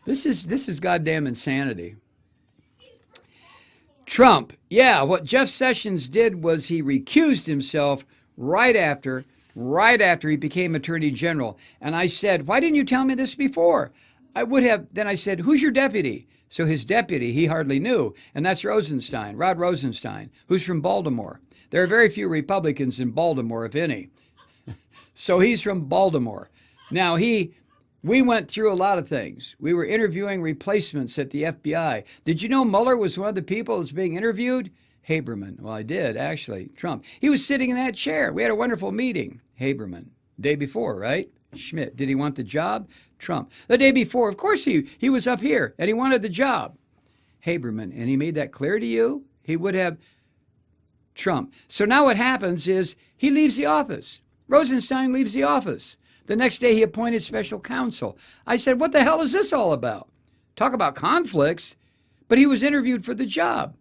This is goddamn insanity. Trump, yeah, what Jeff Sessions did was he recused himself right after he became Attorney General. And I said, why didn't you tell me this before? I would have. Then I said, who's your deputy? So his deputy, he hardly knew, and that's Rosenstein, Rod Rosenstein, who's from Baltimore. There are very few Republicans in Baltimore, if any. So he's from Baltimore. Now, we went through a lot of things. We were interviewing replacements at the FBI. Did you know Mueller was one of the people that's being interviewed? Haberman. Well, I did, actually. Trump. He was sitting in that chair. We had a wonderful meeting. Haberman. Day before, right? Schmidt. Did he want the job? Trump. The day before, of course he was up here, and he wanted the job. Haberman. And he made that clear to you? He would have. Trump. So now what happens is he leaves the office. Rosenstein leaves the office. The next day he appointed special counsel. I said, what the hell is this all about? Talk about conflicts. But he was interviewed for the job.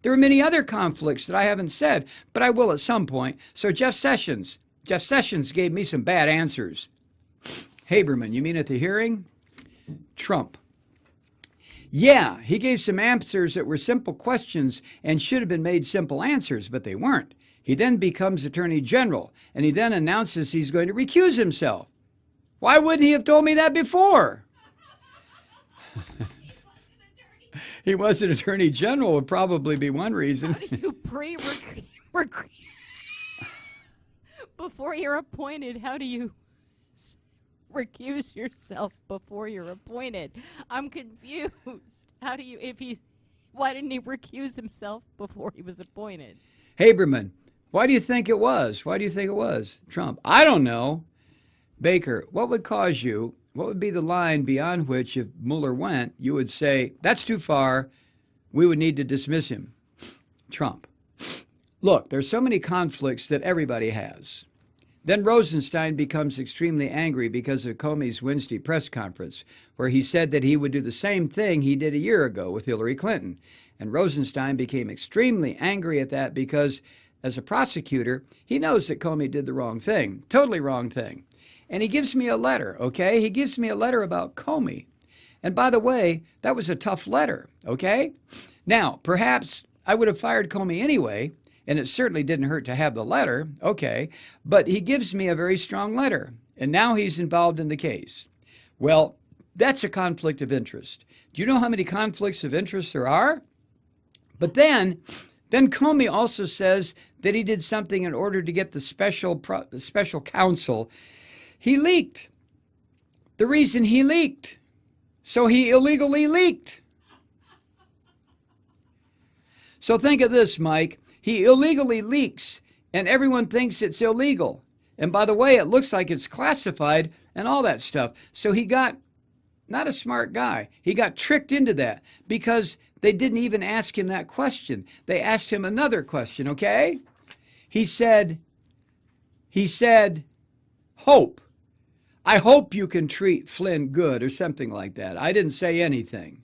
There are many other conflicts that I haven't said, but I will at some point. So Jeff Sessions gave me some bad answers. Haberman, you mean at the hearing? Trump. Yeah, he gave some answers that were simple questions and should have been made simple answers, but they weren't. He then becomes Attorney General, and he then announces he's going to recuse himself. Why wouldn't he have told me that before? He was an Attorney General would probably be one reason. How do you before you're appointed, how do you recuse yourself before you're appointed? I'm confused. How do you, why didn't he recuse himself before he was appointed? Haberman, why do you think it was? Why do you think it was? Trump, I don't know. Baker, what would be the line beyond which if Mueller went, you would say, that's too far, we would need to dismiss him? Trump, look, there's so many conflicts that everybody has. Then Rosenstein becomes extremely angry because of Comey's Wednesday press conference, where he said that he would do the same thing he did a year ago with Hillary Clinton. And Rosenstein became extremely angry at that because, as a prosecutor, he knows that Comey did the wrong thing, totally wrong thing. And he gives me a letter, okay? He gives me a letter about Comey. And by the way, that was a tough letter, okay? Now, perhaps I would have fired Comey anyway, and it certainly didn't hurt to have the letter, okay? But he gives me a very strong letter, and now he's involved in the case. Well, that's a conflict of interest. Do you know how many conflicts of interest there are? But then Comey also says that he did something in order to get the special counsel. He leaked. The reason he leaked. So he illegally leaked. So think of this, Mike. He illegally leaks, and everyone thinks it's illegal. And by the way, it looks like it's classified and all that stuff. So he got, not a smart guy, he got tricked into that because they didn't even ask him that question. They asked him another question, okay? He said, Hope, I hope you can treat Flynn good or something like that. I didn't say anything.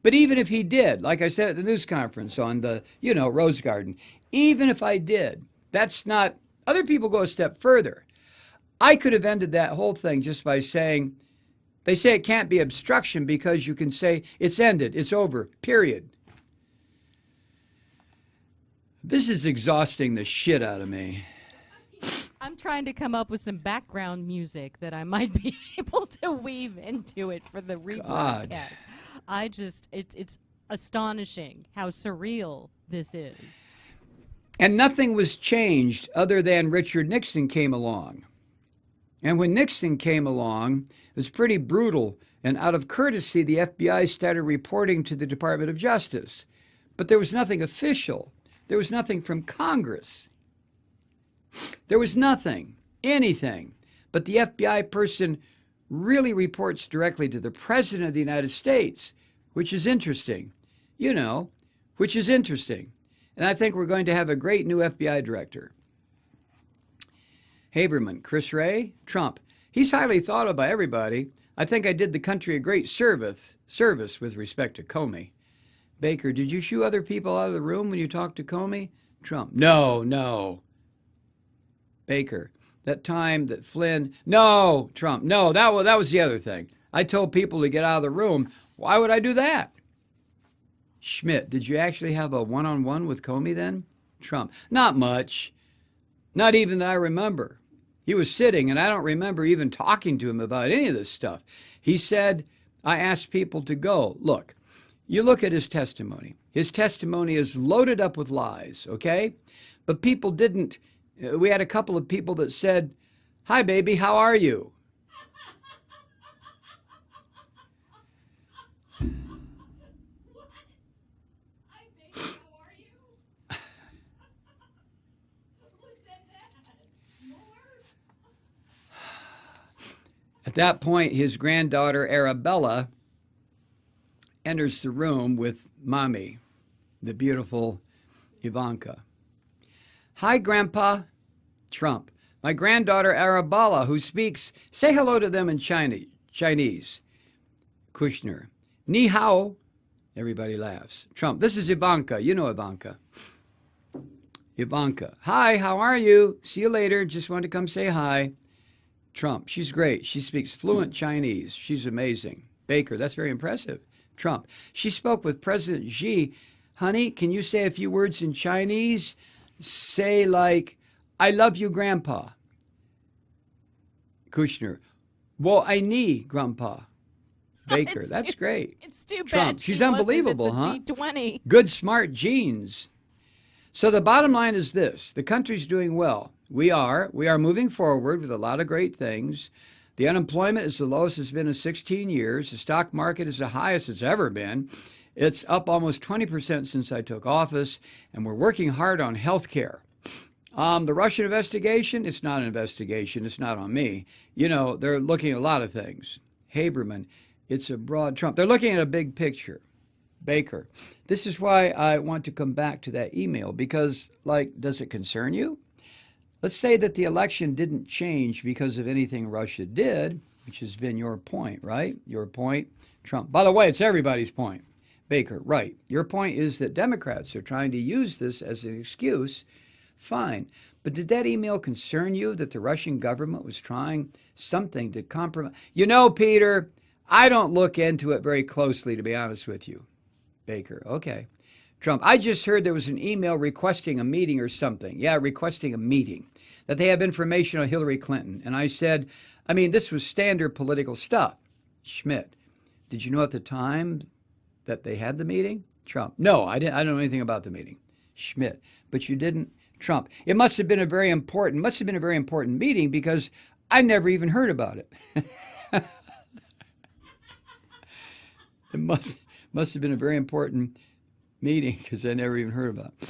But even if he did, like I said at the news conference on the, Rose Garden, even if I did, that's not, other people go a step further. I could have ended that whole thing just by saying, they say it can't be obstruction because you can say it's ended, it's over, period. This is exhausting the shit out of me. I'm trying to come up with some background music that I might be able to weave into it for the rebroadcast. It's astonishing how surreal this is. And nothing was changed other than Richard Nixon came along. And when Nixon came along, it was pretty brutal. And out of courtesy, the FBI started reporting to the Department of Justice. But there was nothing official. There was nothing from Congress. There was nothing, anything. But the FBI person really reports directly to the President of the United States, which is interesting, which is interesting. And I think we're going to have a great new FBI director. Haberman, Chris Wray, Trump. He's highly thought of by everybody. I think I did the country a great service with respect to Comey. Baker, did you shoo other people out of the room when you talked to Comey? Trump, no. Baker, that time that Flynn, no, Trump, no, that was the other thing. I told people to get out of the room. Why would I do that? Schmidt, did you actually have a one-on-one with Comey then? Trump, not much. Not even that I remember. He was sitting, and I don't remember even talking to him about any of this stuff. He said, I asked people to go. Look, you look at his testimony. His testimony is loaded up with lies, okay? But people didn't. We had a couple of people that said, hi, baby, how are you? At that point, his granddaughter, Arabella, enters the room with Mommy, the beautiful Ivanka. Hi, Grandpa. Trump. My granddaughter, Arabella, who speaks, say hello to them in Chinese. Kushner. Ni hao. Everybody laughs. Trump. This is Ivanka. You know Ivanka. Ivanka. Hi, how are you? See you later. Just wanted to come say hi. Trump. She's great. She speaks fluent Chinese. She's amazing. Baker. That's very impressive. Trump. She spoke with President Xi. Honey, can you say a few words in Chinese? Say like, I love you, Grandpa. Kushner. Wo I ni, Grandpa. Baker. That's great. It's too Trump. bad. She's unbelievable, huh? G20. Good, smart genes. So the bottom line is this. The country's doing well. We are moving forward with a lot of great things. The unemployment is the lowest it's been in 16 years. The stock market is the highest it's ever been. It's up almost 20% since I took office, and we're working hard on health care. The Russian investigation, it's not an investigation. It's not on me. You know, they're looking at a lot of things. Haberman, it's a broad Trump. They're looking at a big picture. Baker, this is why I want to come back to that email, because, like, does it concern you? Let's say that the election didn't change because of anything Russia did, which has been your point, right? Your point, Trump. By the way, it's everybody's point. Baker, right. Your point is that Democrats are trying to use this as an excuse. Fine. But did that email concern you, that the Russian government was trying something to compromise? You know, Peter, I don't look into it very closely, to be honest with you. Baker, okay. Trump, I just heard there was an email requesting a meeting or something. Yeah, requesting a meeting, that they have information on Hillary Clinton. And I said, I mean, this was standard political stuff. Schmidt, did you know at the time that they had the meeting? Trump, no, I don't know anything about the meeting. Schmidt, but you didn't? Trump, it must have been a very important meeting because I never even heard about it. It must have been a very important meeting because I never even heard about it.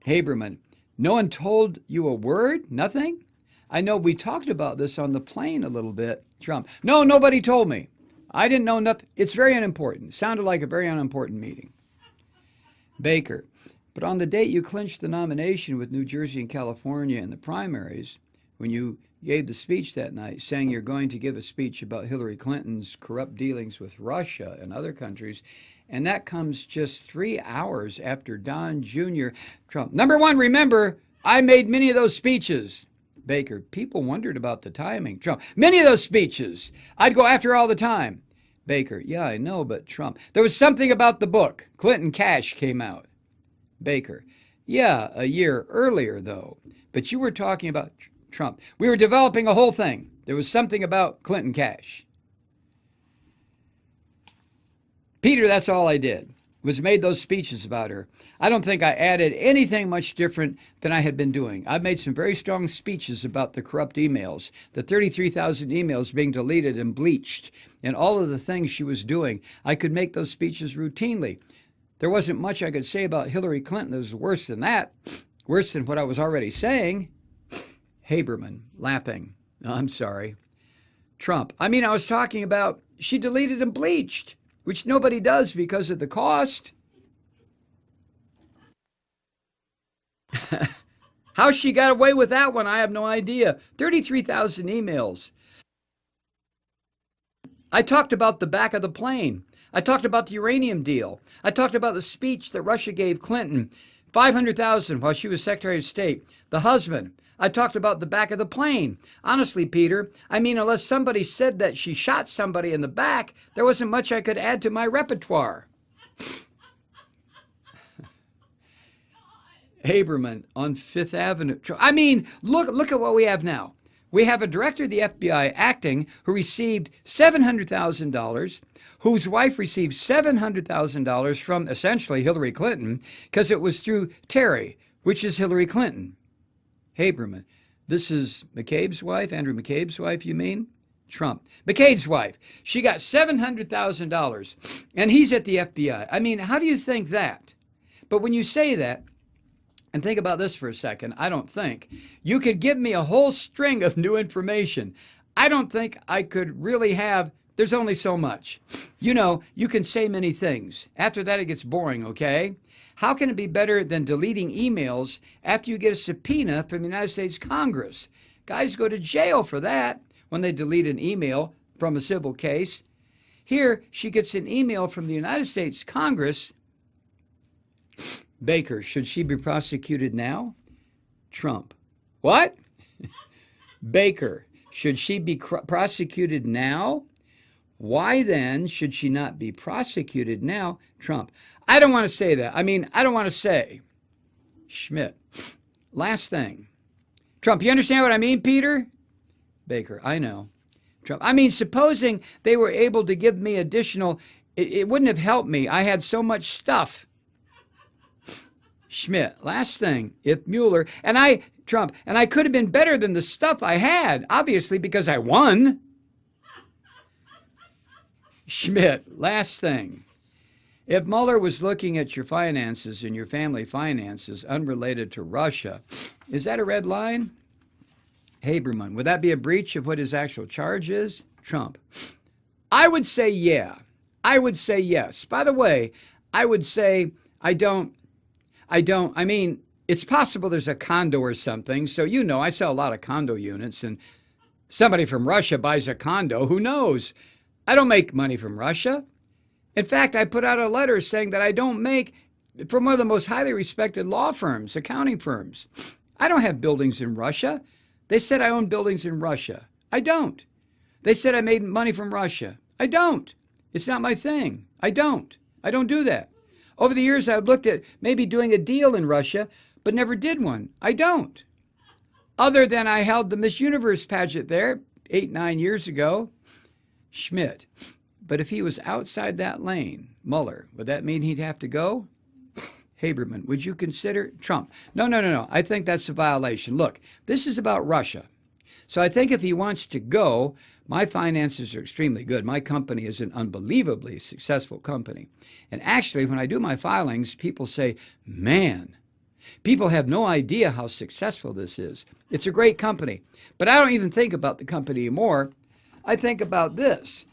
Haberman, no one told you a word? Nothing? I know we talked about this on the plane a little bit. Trump, no, nobody told me. I didn't know nothing. It's very unimportant. Sounded like a very unimportant meeting. Baker, but on the date you clinched the nomination with New Jersey and California in the primaries, when you gave the speech that night saying you're going to give a speech about Hillary Clinton's corrupt dealings with Russia and other countries, and that comes just 3 hours after Don Jr. Trump. Number one, remember, I made many of those speeches. Baker, people wondered about the timing. Trump, many of those speeches I'd go after all the time. Baker, yeah, I know, but Trump, there was something about the book. Clinton Cash came out. Baker, yeah, a year earlier, though. But you were talking about Trump. We were developing a whole thing. There was something about Clinton Cash. Peter, that's all I did, was made those speeches about her. I don't think I added anything much different than I had been doing. I've made some very strong speeches about the corrupt emails, the 33,000 emails being deleted and bleached, and all of the things she was doing. I could make those speeches routinely. There wasn't much I could say about Hillary Clinton that was worse than that, worse than what I was already saying. Haberman, laughing. I'm sorry. Trump, I mean, I was talking about she deleted and bleached, which nobody does because of the cost. How she got away with that one, I have no idea. 33,000 emails. I talked about the back of the plane. I talked about the uranium deal. I talked about the speech that Russia gave Clinton, 500,000 while she was Secretary of State. The husband. I talked about the back of the plane. Honestly, Peter, I mean, unless somebody said that she shot somebody in the back, there wasn't much I could add to my repertoire. Haberman on Fifth Avenue. I mean, look at what we have now. We have a director of the FBI acting who received $700,000, whose wife received $700,000 from essentially Hillary Clinton because it was through Terry, which is Hillary Clinton. Haberman. This is McCabe's wife, Andrew McCabe's wife, you mean? Trump. McCabe's wife. She got $700,000, and he's at the FBI. I mean, how do you think that? But when you say that, and think about this for a second, I don't think you could give me a whole string of new information. I don't think I could really have, there's only so much. You know, you can say many things. After that, it gets boring, okay? How can it be better than deleting emails after you get a subpoena from the United States Congress? Guys go to jail for that when they delete an email from a civil case. Here, she gets an email from the United States Congress. Baker, should she be prosecuted now? Trump. What? Baker, should she be prosecuted now? Why then should she not be prosecuted now? Trump. I don't want to say that. I mean, I don't want to say. Schmidt. Last thing. Trump, you understand what I mean, Peter? Baker, I know. Trump. I mean, supposing they were able to give me additional, it wouldn't have helped me. I had so much stuff. Schmidt, last thing, if Mueller, Trump, and I could have been better than the stuff I had, obviously, because I won. Schmidt, last thing, if Mueller was looking at your finances and your family finances unrelated to Russia, is that a red line? Haberman, would that be a breach of what his actual charge is? Trump, I would say yeah. I would say yes. By the way, I would say I mean, it's possible there's a condo or something. So, you know, I sell a lot of condo units, and somebody from Russia buys a condo. Who knows? I don't make money from Russia. In fact, I put out a letter saying that I don't make from one of the most highly respected law firms, accounting firms. I don't have buildings in Russia. They said I own buildings in Russia. I don't. They said I made money from Russia. I don't. It's not my thing. I don't do that. Over the years, I've looked at maybe doing a deal in Russia, but never did one. I don't. Other than I held the Miss Universe pageant there 8-9 years ago. Schmidt. But if he was outside that lane, Mueller, would that mean he'd have to go? Haberman, would you consider Trump? No. I think that's a violation. Look, this is about Russia. So I think if he wants to go, my finances are extremely good. My company is an unbelievably successful company. And actually, when I do my filings, people say, man, people have no idea how successful this is. It's a great company. But I don't even think about the company anymore. I think about this.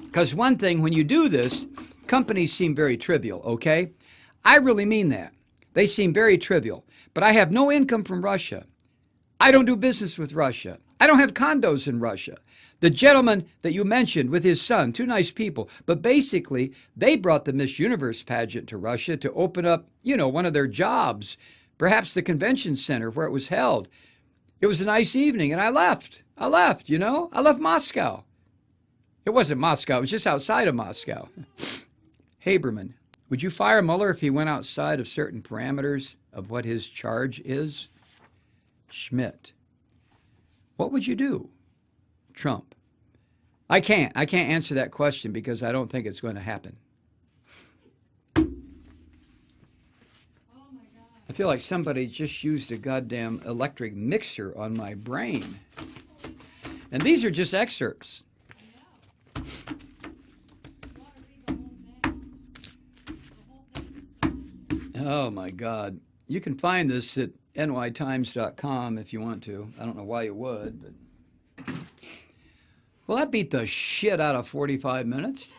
Because one thing, when you do this, companies seem very trivial, okay? I really mean that. They seem very trivial. But I have no income from Russia. I don't do business with Russia. I don't have condos in Russia. The gentleman that you mentioned with his son, two nice people, but basically they brought the Miss Universe pageant to Russia to open up, you know, one of their jobs, perhaps the convention center where it was held. It was a nice evening, and I left, you know. I left Moscow. It wasn't Moscow. It was just outside of Moscow. Haberman, would you fire Mueller if he went outside of certain parameters of what his charge is? Schmidt, what would you do? Trump, I can't answer that question because I don't think it's going to happen. I feel like somebody just used a goddamn electric mixer on my brain. And these are just excerpts. Oh my God. You can find this at nytimes.com if you want to. I don't know why you would, but. Well, that beat the shit out of 45 minutes.